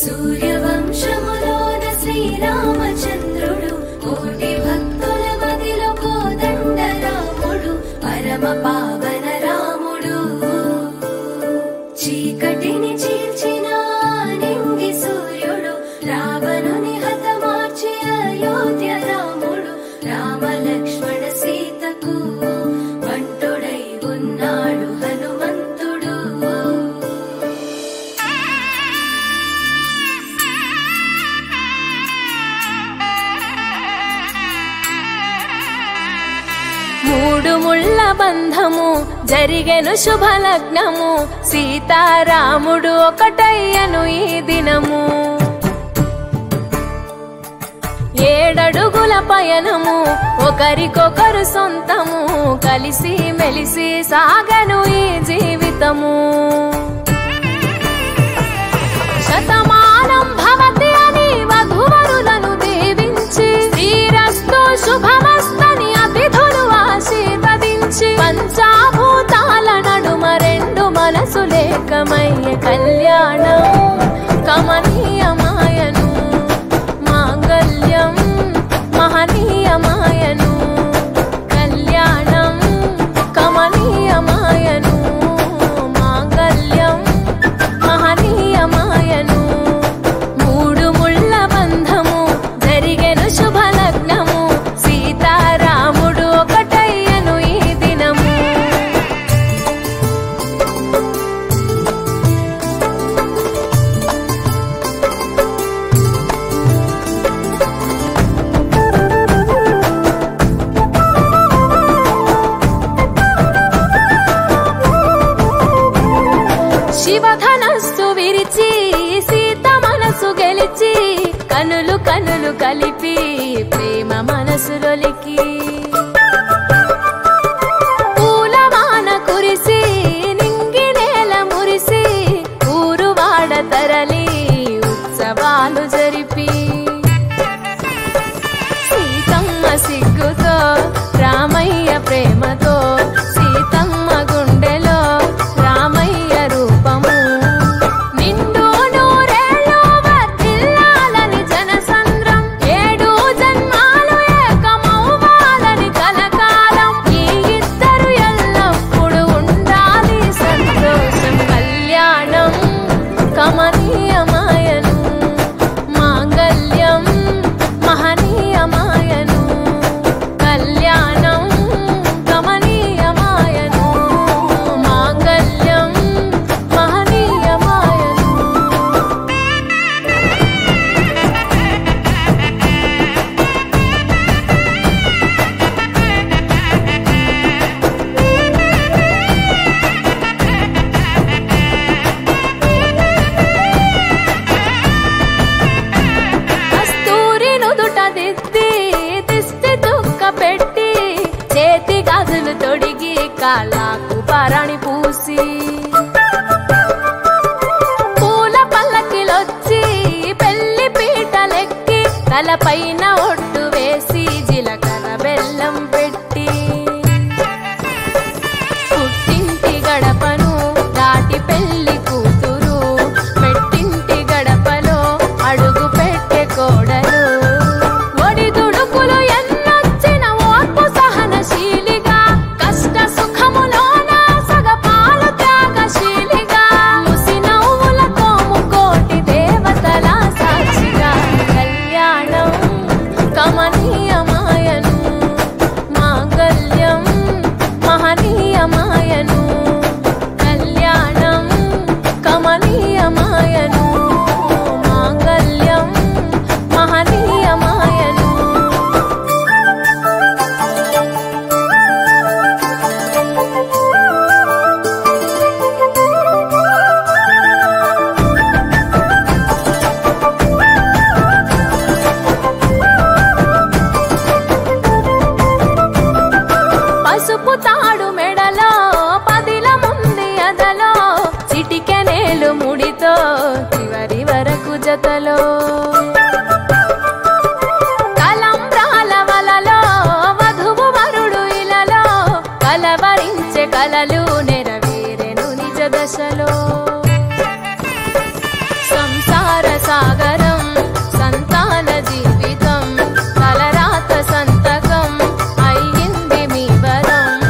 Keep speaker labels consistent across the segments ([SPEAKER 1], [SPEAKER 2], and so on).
[SPEAKER 1] సూర్యవంశములోన శ్రీరామచంద్రుడు కోటి భక్తుల మదిలో కోదండ రాముడు పరమ పావన రాముడు చీకటిని చీల్చిన నింగి సూర్యుడు రావణుని హతమార్చి అయోధ్య రాముడు రామ లక్ష్మణ సీతకు వంటుడై ఉన్నాడు హనుమంతుడు. మూడు ముళ్ళ బంధము జరిగెను శుభలగ్నము సీతారాముడు ఒకటయ్యను ఈ దినము. 7 అడుగుల పయనము ఒకరికొకరు సొంతము కలిసి మెలిసి సాగను ఈ జీవితము. శతమానం భవతి అని వధువరులను దీవించి శ్రీరస్తు శుభమస్తని అతిథులు ఆశీర్వదించి పంచాభూతాల నడుమ 2 మనసులేకమయ్యే కళ్యాణం కమనీయమాయను మాంగళ్యం మహనీయమాయను కళ్యాణం కమనీయమాయను మాంగళ్యం మహనీయమాయను. 3 ముళ్ళ బంధము జరిగెను శుభలగ్నము సీతారాముడు ఒకటయ్యను ఈ దినము. శివధనస్సు విరిచి సీత మనసు గెలిచి కనులు కనులు కలిపి ప్రేమ మనసులొలికి పూలవాన కురిసి నింగి నేల మురిసి ఊరువాడ తరలి ఉత్సవాలు జరిపి సీతమ్మ సిగ్గుతో రామయ్య ప్రేమతో సీతమ్మ గుండెలో రామయ్య రూపము నిండు నూరేళ్ళు వర్ధిల్లాలని జనసంద్రం 7 జన్మాలు ఏకమవ్వాలని కలకాలం ఈ ఇద్దరు ఎల్లప్పుడూ ఉండాలి సంతోషం. కళ్యాణం కమనీయమాయను మాంగళ్యం మహనీయమాయను కళ్యాణం కమనీయమాయను మాంగళ్యం మహనీయమాయను. కస్తూరి నుదుట దిద్ది దిష్టి దుక్క పెట్టి చేతి గాజులు తొడిగి కాళ్ళకు పారాణి పూసి పూల పల్లకిలొచ్చి పెళ్లి పీటలెక్కి తలపైన ఒట్టు వేసి జీలకర్ర బెల్లం పెట్టి పుట్టింటి గడపను దాటి పెళ్లి కూతురు మెట్టింటి గడపలో అడుగు పెట్టే కోడలు ఒడిదుడుకులు ఎన్నొచ్చిన ఓర్పు సహనశీలిగా కష్ట సుఖములోన సగపాలు త్యాగశీలిగా ముసి నవ్వులతో ముకోటి దేవతల సాక్షిగా కళ్యాణం కమనీయమాయను మాంగళ్యం మహనీయమాయను కళ్యాణం కమనీయమాయను మాంగళ్యం మహనీయమాయను. పసుపు తాడు మెడలో పదిల ముంది అదలో చిటికెనేలు ముడితో చివరి వరకు జతలో కలంబ్రాల వలలో వధువు వరుడు ఇలలో కలవరించే కలలు నెరవేరెను నిజ దశలో సంసార సాగరం సంతాన జీవితం తలరాత సంతకం అయ్యింది మీ వరం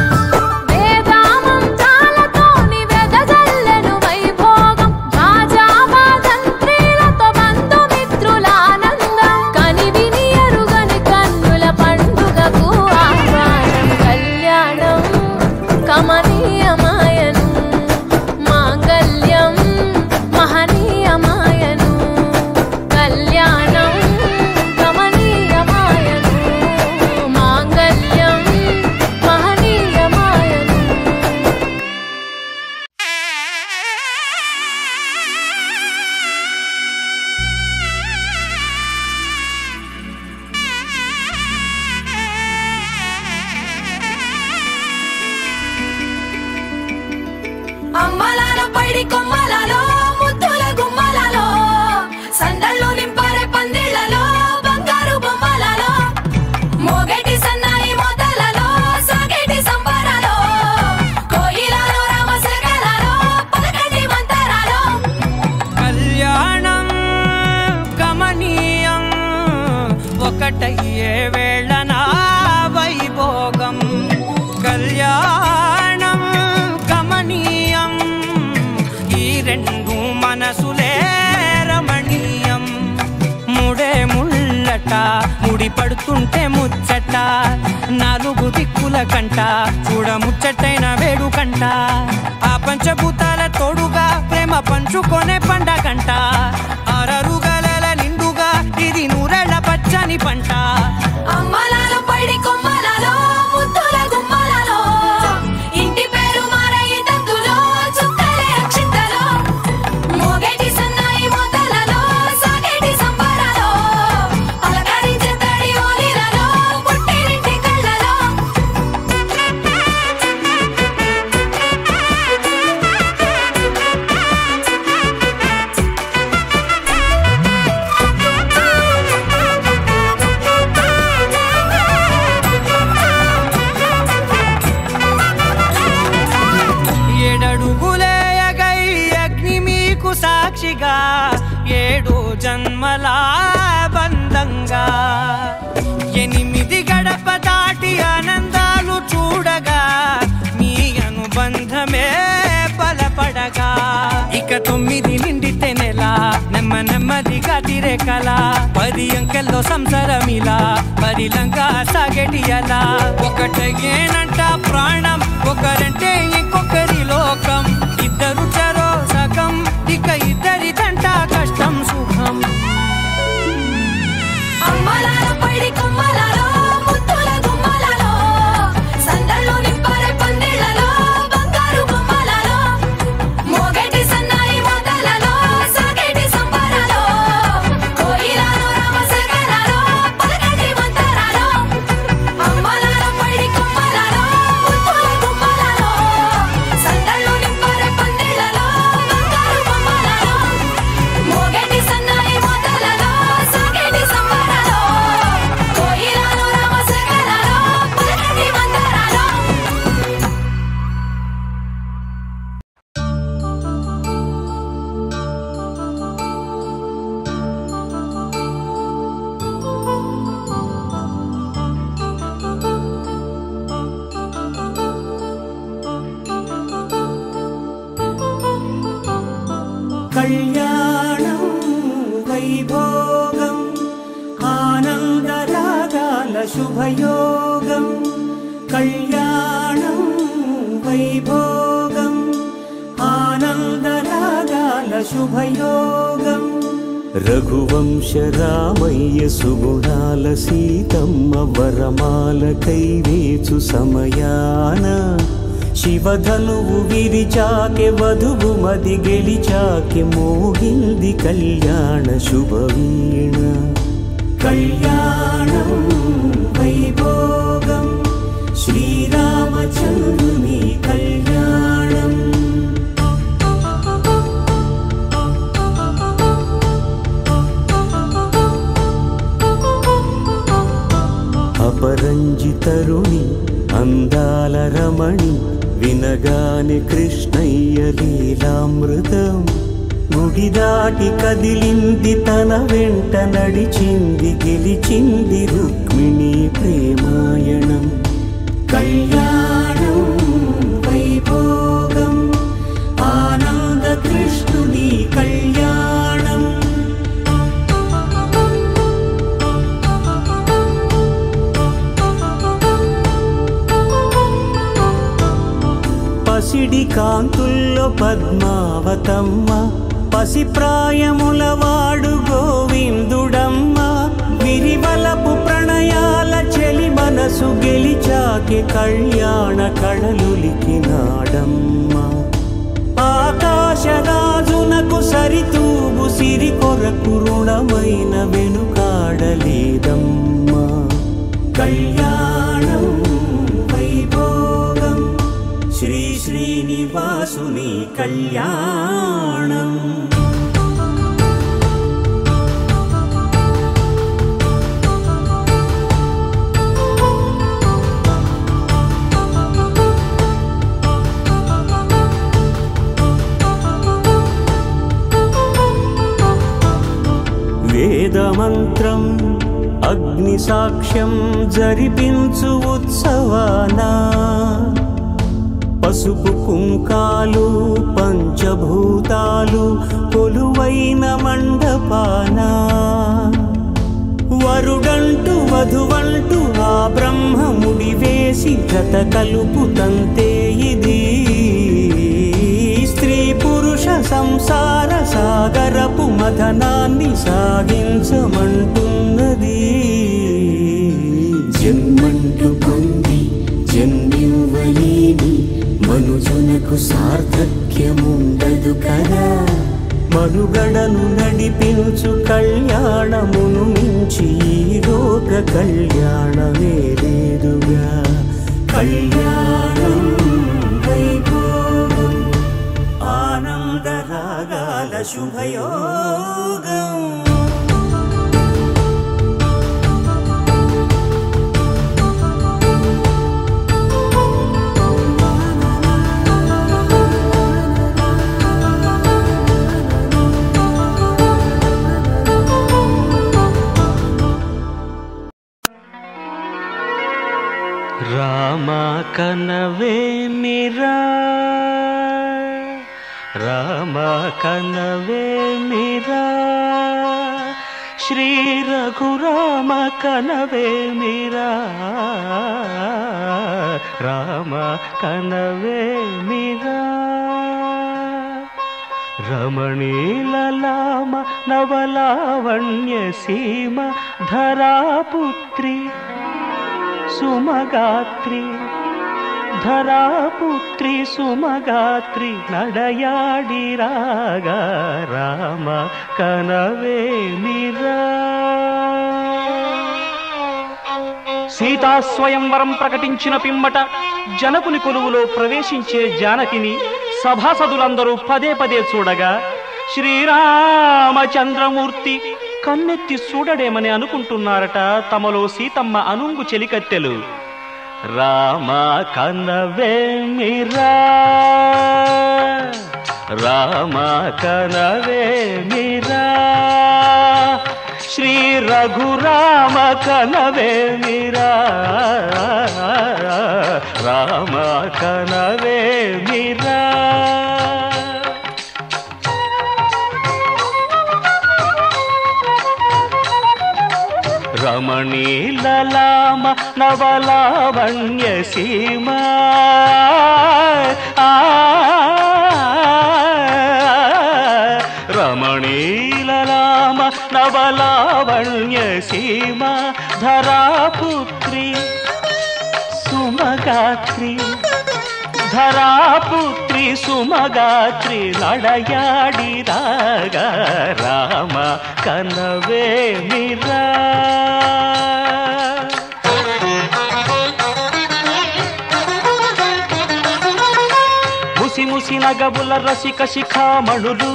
[SPEAKER 1] వేదామంత్రాలతోని వెదజల్లెను వైభోగం రాజావాదంత్రీలతో బంధుమిత్రుల ఆనందం కనివిని ఎరుగని కన్నుల పండుగకు ఆహ్వానం కళ్యాణం కమనీయమాయను మాంగళ్యం మహనీయమాయను కళ్యాణం కమనీయమాయను మాంగళ్యం మహనీయమాయను
[SPEAKER 2] అమ్మలాలో పైడి కొమ్మలలో ముద్దుల గుమ్మలలో సందళ్ళు నింపారే పందిళ్లలో బంగారు బొమ్మలలో మోగేటి సన్నాయి మోతలలో సాగేటి సంబరాలో కోయిలలో రామశకలలో పలకటి మంతరాలో
[SPEAKER 3] కళ్యాణం గమనీయం ఒకటయ్యే వేళనా వైభోగం కళ్యాణం గమనీయం ఈ రెండు మనసులే రమణీయం ముడే ముళ్ళట ముడి పడుతుంటే ముచ్చట నాలుగు దిక్కుల కంట చూడ ముచ్చటైన వేడుకంట ఆ పంచభూతాల తోడుగా ప్రేమ పంచుకొనే పండగంట ఆరరుగల నిండుగా ఇది నూరెళ్ళ పచ్చని పంట
[SPEAKER 2] అమ్మలాలో పైడి కొమ్మలలో ముద్దుల గుమ్మలలో ఇంటి పేరు మారయి తందులో చుక్కలే అక్షింతలో మోగేటి సన్నాయి మోతలలో సాగేటి సంబరాలో అలకరించే తడి ఓలిలలో పుట్టినింటి కళ్ళలో
[SPEAKER 3] ఏడడుగులేయగై అగ్ని మీకు సాక్షిగా ఏడు జన్మల బంధంగా ఎనిమిది గడప దాటి ఆనందాలు చూడగా మీ అనుబంధమే బలపడగా ఇక 9 నిండితే నెల నెమ్మదిగా తిరే కల 10 అంకెల్లో సంసారమిలా పరిలంగా సాగేటి అలా ఒకటేనంట ప్రాణం ఒకరంటే ఇంకొకరి లోకం ఇద్దరు చరో సగం ఇక ఇద్దరిదంట కష్టం సుఖం
[SPEAKER 2] అమ్మలాలో పైడి కొమ్మలలో ముద్దుల గుమ్మలలో సందళ్ళు నింపారే పందిళ్లలో బంగారు బొమ్మలలో మోగేటి సన్నాయి మోతలలో సాగేటి సంబరాలో కోయిలలో రామశకలలో పలకటి మంతరాలో అమ్మలాలో పైడి కొమ్మలలో ముద్దుల గుమ్మలలో సందళ్ళు నింపారే పందిళ్లలో బంగారు బొమ్మలలో మోగేటి సన్నాయి మోతలలో సాగేటి సంబరాలో కోయిలలో రామశకలలో పలకటి మంతరాలో
[SPEAKER 4] కళ్యాణం వైభోగం ఆనందరాగాల శుభయోగం కళ్యాణం వైభోగం ఆనందరాగాల శుభయోగం రఘువంశ రామయ్య సుగుణాల సీతమ్మ వరమాల కైవేచు సమయాన శివధనువు విరిచాకె వధువు మది గెలిచాకె మోగింది కళ్యాణ శుభవీణ కళ్యాణం వైభోగం శ్రీరామచంద్రుని కళ్యాణం అపరంజి తరుణి అందాల రమణి వినగానే కృష్ణయ్య లీలా అమృతం. గుడి దాటి కదిలింది తన వెంట నడిచింది గెలిచింది రుక్మిణి ప్రేమాయణం. కళ్యాణం వైభోగం ఆనంద కృష్ణుని కళ్యాణం. పసిడి కాంతుల్లో పద్మావతమ్మ పసిప్రాయముల వాడు గోవిందుడమ్మ. విరివలపు ప్రణయాల చెలి మనసు గెలిచాకే కళ్యాణ కళలులికినాడమ్మ. ఆకాశరాజునకు సరితూగు సిరి కొరకు రుణమైన వెనుకాడలేదమ్మా. కళ్యాణం వైభోగం శ్రీ శ్రీనివాసుని కళ్యాణం. వేదమంత్రం అగ్ని సాక్ష్యం జరిపించు ఉత్సవానా. పసుపు కుంకాలు పంచభూతాలు కొలువైన మండపాన. వరుడంటూ వధువంటూ ఆ బ్రహ్మముడి వేసి జత కలుపుతంతే ఇది. స్త్రీ పురుష సంసార సాగరపు మథనాన్ని సాగించమంటున్నది. జన్మంటూ పొంది జన్మివ్వలేని మనుజునకు సార్థక్యముండదు కదా. మనుగడను నడిపించు కళ్యాణమును మించి ఈ లోక కళ్యాణమే లేదుగా. కళ్యాణం వైభోగం ఆనంద రాగాల శుభయోగం. రామ కనవేమిరా రామ కనవేమిరా శ్రీ రఘురామ కనవేమిరా రామ కనవేమిరా. రమణీలలామ నవలావణ్య సీమ ధరాపుత్రి సుమగాత్రి ధరాపుత్రి సుమగాత్రి నడయాడి రాగా రామ కనవేమిరా. సీతాస్వయంవరం ప్రకటించిన పిమ్మట జనకుని కొలువులో ప్రవేశించే జానకిని సభాసదులందరూ పదే పదే చూడగా శ్రీరామచంద్రమూర్తి కన్నెత్తి చూడడేమని అనుకుంటున్నారట తమలో సీతమ్మ అనుంగు చెలికత్తెలు. రామ కనవేమిరా రామ కనవేమిరా శ్రీ రఘురామ కనవేమిరా రామ కనవేమిరా. రమణీలలామ నవలావణ్య సీమ రమణీలలామ నవలావణ్య సీమ ధరాపుత్రి సుమగాత్రి ధరాపుత్రి సుమగాత్రి నడయాడి రాగా రామ కనవేమిరా. ముసి ముసి నగబుల రసిక శిఖామణులు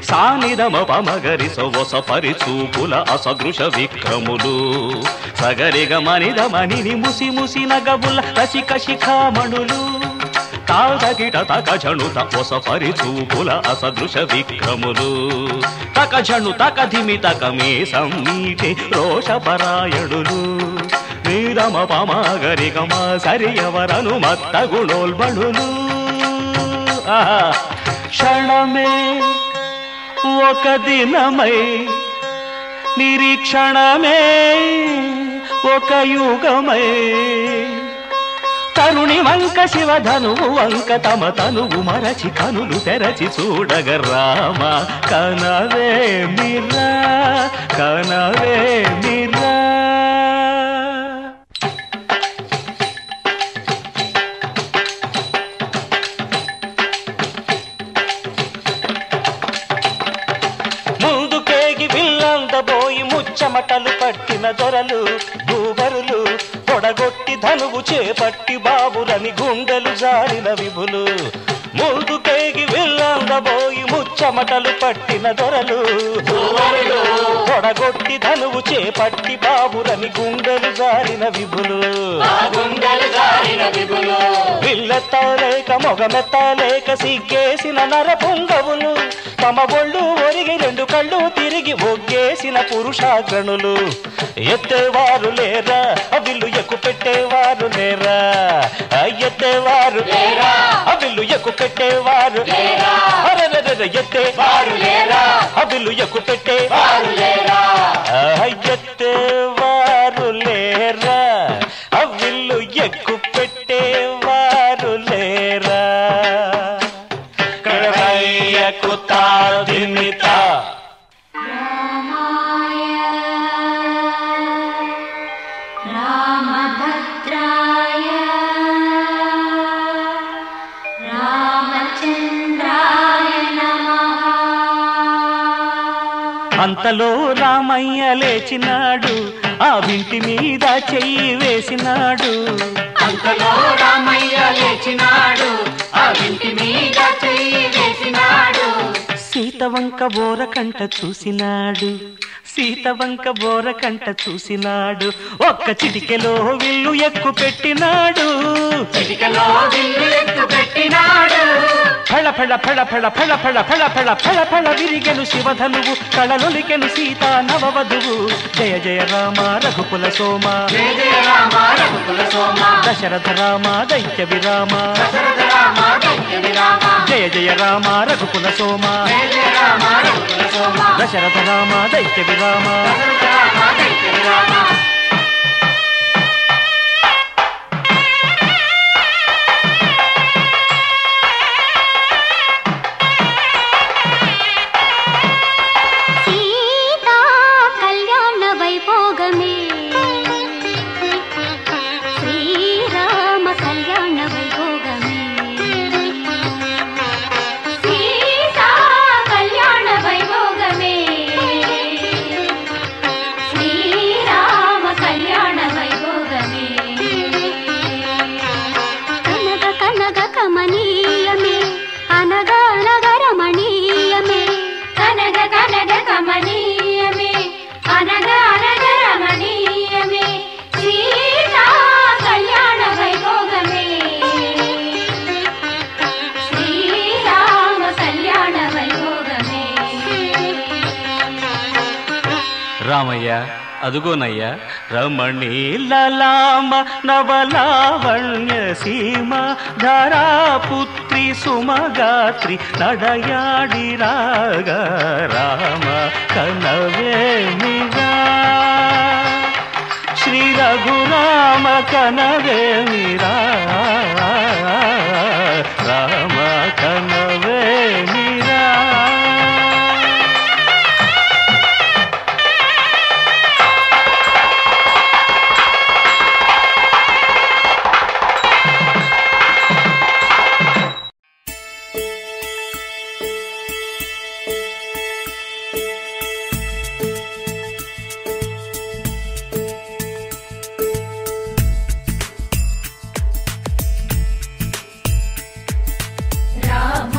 [SPEAKER 4] సానిదమ పమగరి సొవస పరిచూపుల అసదృశ విక్రములు సగరిగ మనిదమని ముసి ముసి నగబుల రసిక శిఖామణులు
[SPEAKER 5] తాదగిట తకజణుత ఒసపరి చూపుల అసదృశ విక్రములు తకజణు తకధిమి తకమే సమ్మీటి రోషపరాయణులు నీరమ పమాగరిగమ సరియవరను మత్త గుణోల్బణులు క్షణమే ఒక దినమై నిరీక్షణమే ఒక యుగమై తరుణి వంక శివధనువు వంక తమ తనువు మరచి కనులు తెరచి చూడగ రామ కనవే మిరా కనవే మిరా చెమటలు పట్టిన దొరలు భూవరులు పొడగొట్టి ధనువు చేపట్టి బాబురని గుండెలు జారిన విభులు ముందుకేగి విల్లందబోయి ముచ్చమటలు పట్టిన దొరలు పొడగొట్టి ధనువు చేపట్టి బాబురని గుండెలు జారిన విభులు విల్లెత్తలేక మొగమెత్తలేక సిగ్గేసిన నర పొంగవులు తమ ఒళ్ళు ఒరిగి రెండు కళ్ళు తిరిగి ఒగ్గేసిన పురుషాగ్రణులు ఎత్తేవారు లేరా అవిల్లు ఎక్కు పెట్టేవారు లేరా ఎత్తేవారు లేరా అవిల్లు ఎక్కు పెట్టేవారు ఎత్తేవారు లేరా అవిల్లు ఎక్కు పెట్టేవారు లేరా ఎత్తేవారు లేరా అవిల్లు ఎక్కు పెట్టేవారు లేరా కుతాదిమిత
[SPEAKER 2] రామభద్రాయ రామచంద్రాయ నమః.
[SPEAKER 3] అంతలో రామయ్య లేచినాడు ఆ వింటి మీద చెయ్యి వేసినాడు
[SPEAKER 2] అంతలో రామయ్య లేచినాడు ఆ వింటి మీద చెయ్యి వేసినాడు
[SPEAKER 3] సీతవంక బోరకంట చూసినాడు సీతవంక బోరకంట చూసినాడు ఒక్క చిటికెలో విల్లు ఎక్కు పెట్టినాడు
[SPEAKER 2] చిటికలో విల్లు ఎక్కు పెట్టినాడు
[SPEAKER 3] ఫళ ఫళ ఫళ ఫళ ఫళ ఫళ ఫళ ఫళ ఫళ ఫళ విరిగెను శివధనువు కళలొలికెను సీతా నవవధువు జయ జయ రామ రఘుకుల సోమ
[SPEAKER 2] జయ జయ రామ రఘుకుల సోమ
[SPEAKER 3] దశరథ రామ దైత్య విరామ
[SPEAKER 2] దశరథ రామ దైత్య విరామ
[SPEAKER 3] జయ జయ రామ రఘుకుల సోమ
[SPEAKER 2] జయ జయ రామ రఘుకుల సోమ
[SPEAKER 3] దశరథ రామ దైత్య విరామ
[SPEAKER 2] దశరథ రామ దైత్య విరామ
[SPEAKER 1] సీతా కళ్యాణ వైభోగమే శ్రీరామ కళ్యాణ వైభోగమే
[SPEAKER 2] సీతా కళ్యాణ వైభోగమే శ్రీరామ కళ్యాణ వైభోగమే
[SPEAKER 1] కనగ కనగ కమనీయమే అనగా అనగ రమణీయమే
[SPEAKER 2] కనగ కనగ కమనీయమే అనగ అనగ రమణీయమే సీతా కళ్యాణ వైభోగమే శ్రీరామ కళ్యాణ వైభోగమే
[SPEAKER 3] రామయ్య అదుగోనయ్యా రమణీలామ నవలావణ్య సీమ ధరాపుత్రి సుమగాత్రి నడయాడి రాగ రామ కనవేమిగా శ్రీ రఘురామ కనవేమిరా రామ కనవేమిరా
[SPEAKER 2] రామ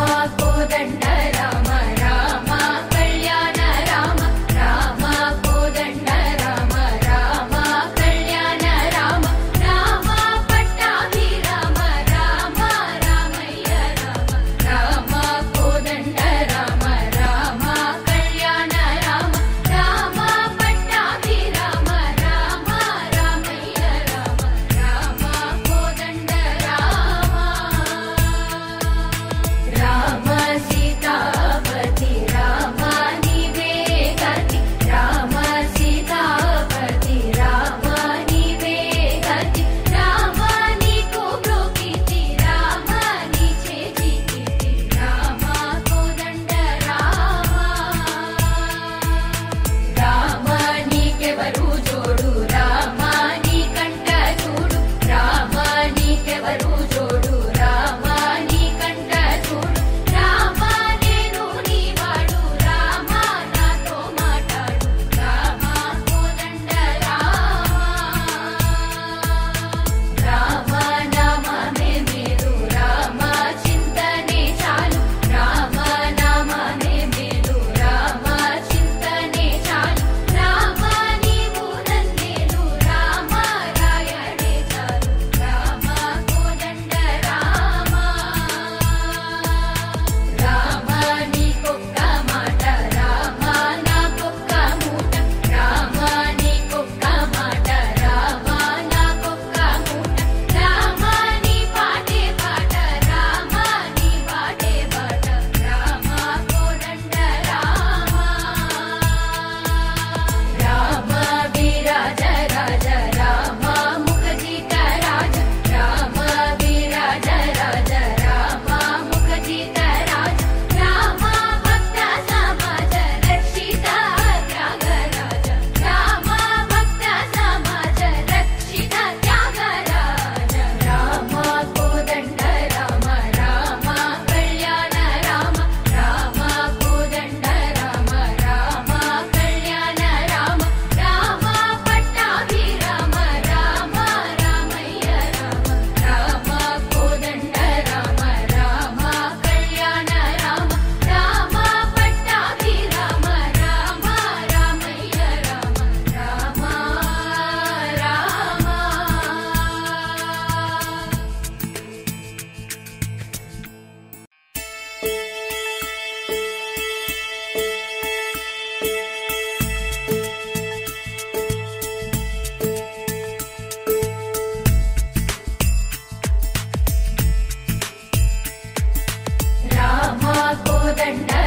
[SPEAKER 2] కోదండ